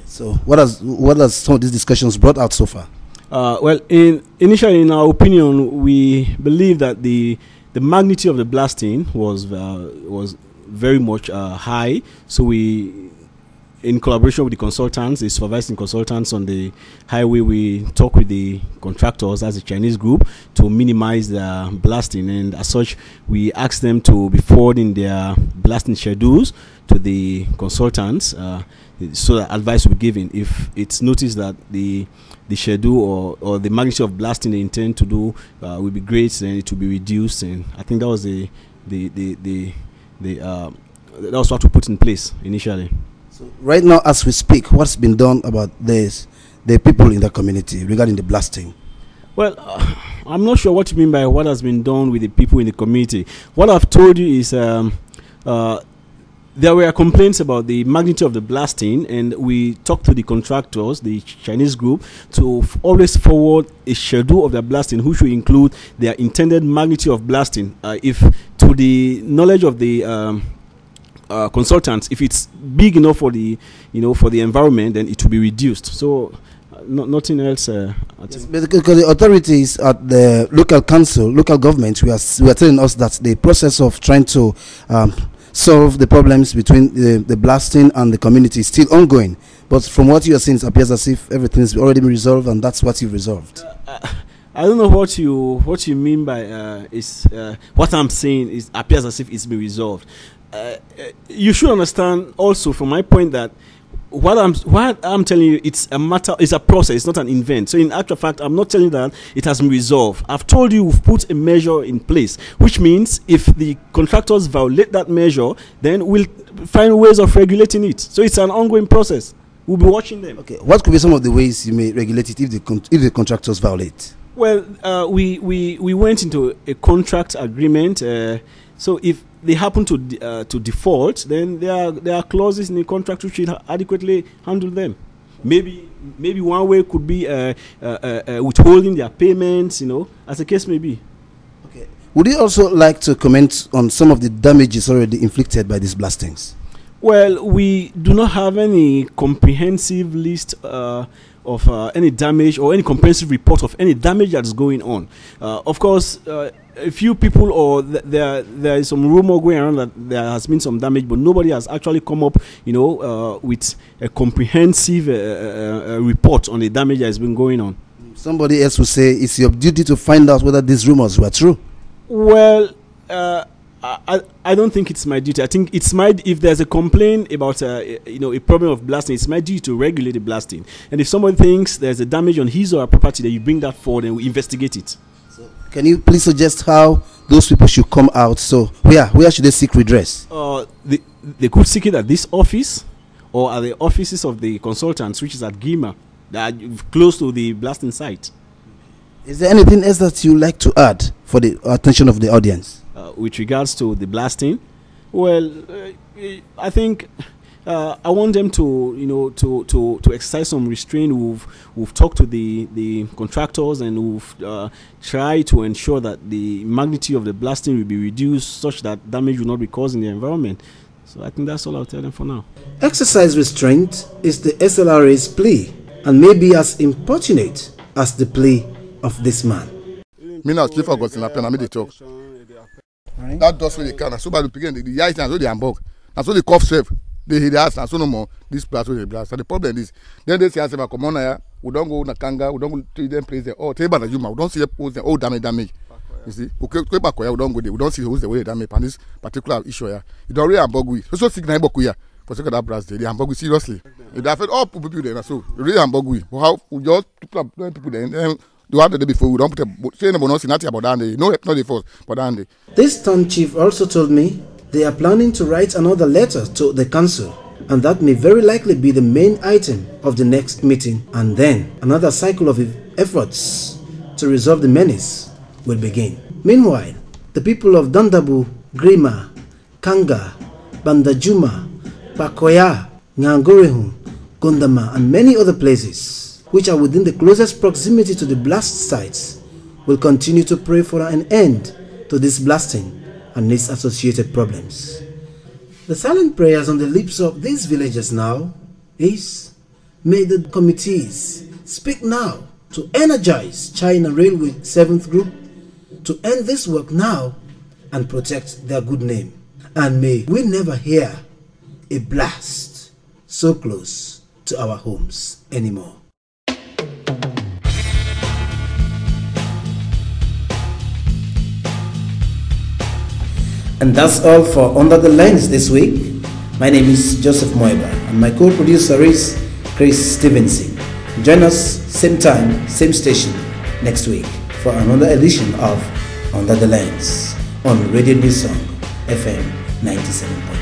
So what has some of these discussions brought out so far? Well, initially, in our opinion, we believe that the magnitude of the blasting was very much high. So we, in collaboration with the consultants, the supervising consultants on the highway, we talk with the contractors as a Chinese group to minimize the blasting, and as such, we ask them to be forwarding their blasting schedules to the consultants, so that advice will be given if it's noticed that the schedule or the magnitude of blasting they intend to do will be great, then it will be reduced. And I think that was that was what we put in place initially. So right now, as we speak, what's been done about this, the people in the community regarding the blasting? Well, I'm not sure what you mean by what has been done with the people in the community. What I've told you is there were complaints about the magnitude of the blasting, and we talked to the contractors, the Chinese group, to always forward a schedule of their blasting, which will include their intended magnitude of blasting. If to the knowledge of the consultants, if it's big enough for the for the environment, then it will be reduced. So nothing else. Yes, because the authorities at the local council, local government, we are telling us that the process of trying to solve the problems between the blasting and the community is still ongoing. But from what you are saying, it appears as if everything has already been resolved, and that's what you've resolved. I don't know what you mean by what I'm saying is appears as if it's been resolved. You should understand also from my point that what I'm telling you, it's a process, it's not an event. So in actual fact, I'm not telling you that it has been resolved. I've told you we've put a measure in place, which means if the contractors violate that measure, then we'll find ways of regulating it. So it's an ongoing process. We'll be watching them. Okay, what could be some of the ways you may regulate it if the contractors violate? Well, we went into a contract agreement. So if they happen to default, then there are clauses in the contract which should adequately handle them. Maybe one way could be withholding their payments, as the case may be. Okay. Would you also like to comment on some of the damages already inflicted by these blastings? Well, we do not have any comprehensive list of any damage or any comprehensive report of any damage that is going on. Of course, a few people or there is some rumor going around that there has been some damage, but nobody has actually come up, with a comprehensive report on the damage that has been going on. Somebody else will say it's your duty to find out whether these rumors were true. Well, I don't think it's my duty. I think it's if there's a complaint about a problem of blasting, it's my duty to regulate the blasting. And if somebody thinks there's a damage on his or her property, then you bring that forward and we investigate it. So can you please suggest how those people should come out? So where should they seek redress? They could seek it at this office or at the offices of the consultants, which is at Gima, that are close to the blasting site. Is there anything else that you like to add for the attention of the audience? With regards to the blasting, well, I think I want them to exercise some restraint. We've talked to the contractors, and we've tried to ensure that the magnitude of the blasting will be reduced such that damage will not be caused in the environment. So I think that's all I'll tell them for now. Exercise restraint is the SLRA's plea, and may be as importunate as the plea of this man. Me now sleep for God's pen. I made the talk. That does really count. So by the beginning, the eyes and so the hamburg, and so the cough serve, they hit us and so no more. This blast will blast. So the problem is, then they say as if I come on here, we don't go to Kanga, we don't go to them place there. Oh, table the Juma, we don't see the post there. Oh, damage. You see, okay, we don't go there. We don't see who's the way damage on this particular issue here. You don't really hamburg we. So signal hamburg we for second that blast there. The hamburg we seriously. If they all people there, so really hamburg we. How we just people there. The one day before we don't put a say no nothing about that day. No, not the first, but that day. This town chief also told me they are planning to write another letter to the council, and that may very likely be the main item of the next meeting, and then another cycle of efforts to resolve the menace will begin. Meanwhile, the people of Dandabu, Grima, Kanga, Bandajuma, Pakoya, Nyangorehu, Gondama, and many other places which are within the closest proximity to the blast sites, will continue to pray for an end to this blasting and its associated problems. The silent prayers on the lips of these villagers now is, May the committees speak now to energize China Railway 7th Group to end this work now and protect their good name. And may we never hear a blast so close to our homes anymore. And that's all for Under the Lens this week. My name is Joseph Moiba and my co-producer is Chris Stevenson. Join us same time, same station next week for another edition of Under the Lens on Radio New Song FM 97.